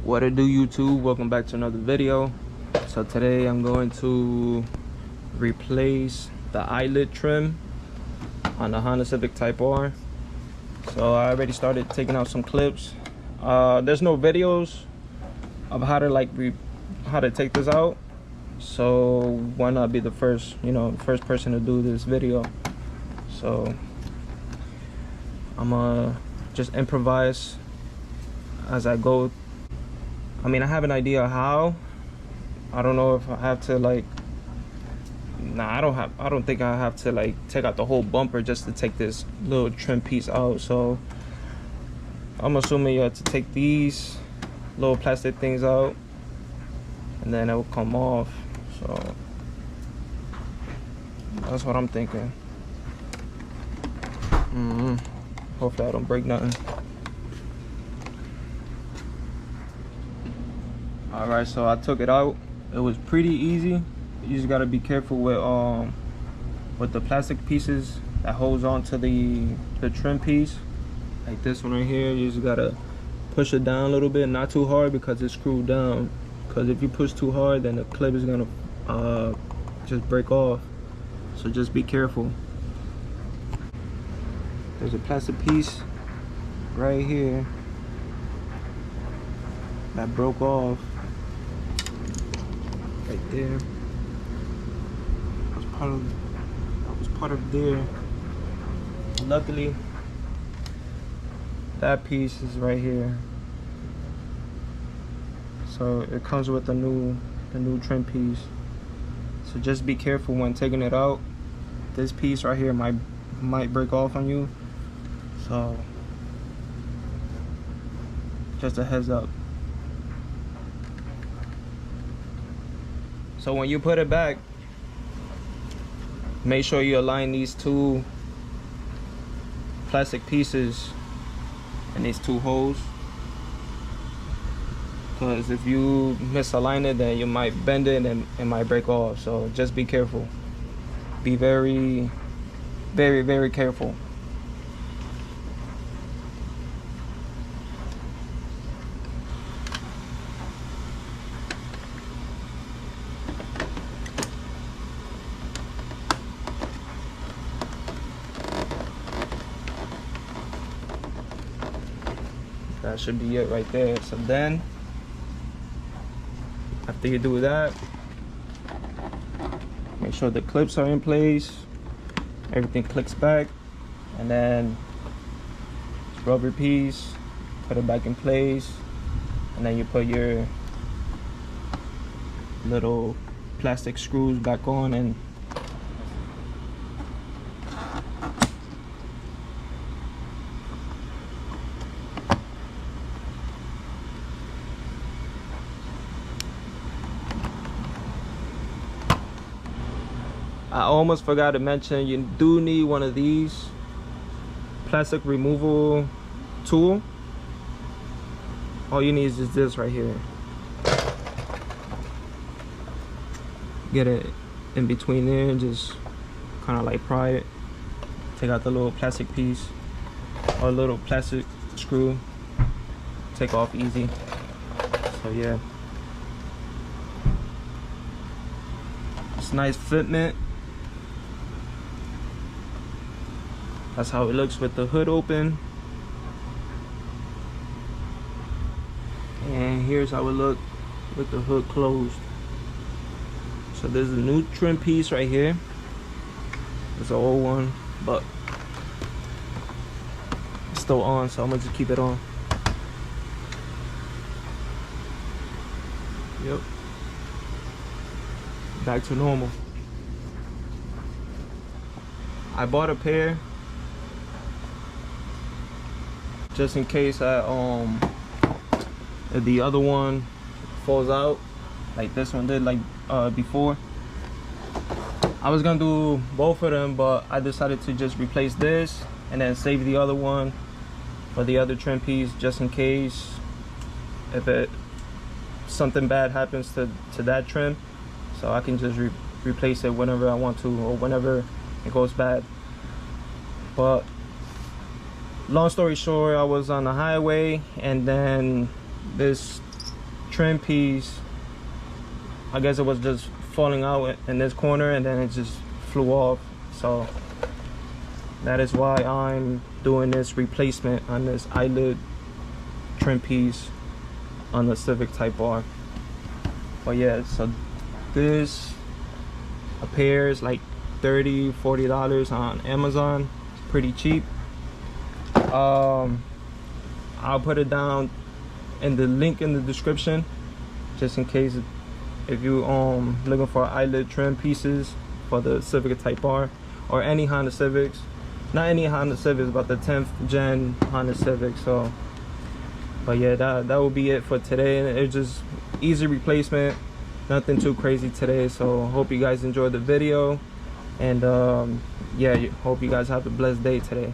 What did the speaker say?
What it do, YouTube? Welcome back to another video. So today I'm going to replace the eyelid trim on the Honda Civic Type R. So I already started taking out some clips. There's no videos of how to take this out, so why not be the first person to do this video. So I'm gonna just improvise as I go. I mean, I have an idea how. I don't know if I have to I don't think I have to take out the whole bumper just to take this little trim piece out. So I'm assuming you have to take these little plastic things out and then it will come off. So that's what I'm thinking. Hopefully I don't break nothing. Alright, so I took it out. It was pretty easy. You just gotta be careful with the plastic pieces that holds on to the trim piece. Like this one right here, you just gotta push it down a little bit, not too hard because it's screwed down. Because if you push too hard, then the clip is gonna just break off. So just be careful. There's a plastic piece right here that broke off. Right there. That was part of there. Luckily, that piece is right here. So it comes with the new trim piece. So just be careful when taking it out. This piece right here might break off on you. So just a heads up. So when you put it back, make sure you align these two plastic pieces and these two holes. Because if you misalign it, then you might bend it and it might break off. So just be careful. Be very, very, very careful. That should be it right there. So then, after you do that, make sure the clips are in place, everything clicks back, and then rub your piece, put it back in place, and then you put your little plastic screws back on and I almost forgot to mention, you do need one of these plastic removal tool. All you need is just this right here. Get it in between there and just kind of pry it. Take out the little plastic piece or little plastic screw. Take off easy. So yeah, it's nice fitment. That's how it looks with the hood open. And here's how it looks with the hood closed. So there's a new trim piece right here. It's an old one, but it's still on, so I'm gonna just keep it on. Yep. Back to normal. I bought a pair just in case if the other one falls out like this one did before. I was gonna do both of them, but I decided to just replace this and then save the other one for the other trim piece, just in case if something bad happens to that trim, so I can just replace it whenever I want to or whenever it goes bad. But long story short, I was on the highway and then this trim piece, I guess it was just falling out in this corner and then it just flew off. So that is why I'm doing this replacement on this eyelid trim piece on the Civic Type R. But yeah, so this appears like $30–40 on Amazon. It's pretty cheap. I'll put it down in the link in the description, just in case if you looking for eyelid trim pieces for the Civic Type R or any Honda Civics. Not any Honda Civics, but the 10th gen Honda Civic. So but yeah, that will be it for today. It's just easy replacement, nothing too crazy today. So hope you guys enjoyed the video, and yeah, hope you guys have a blessed day today.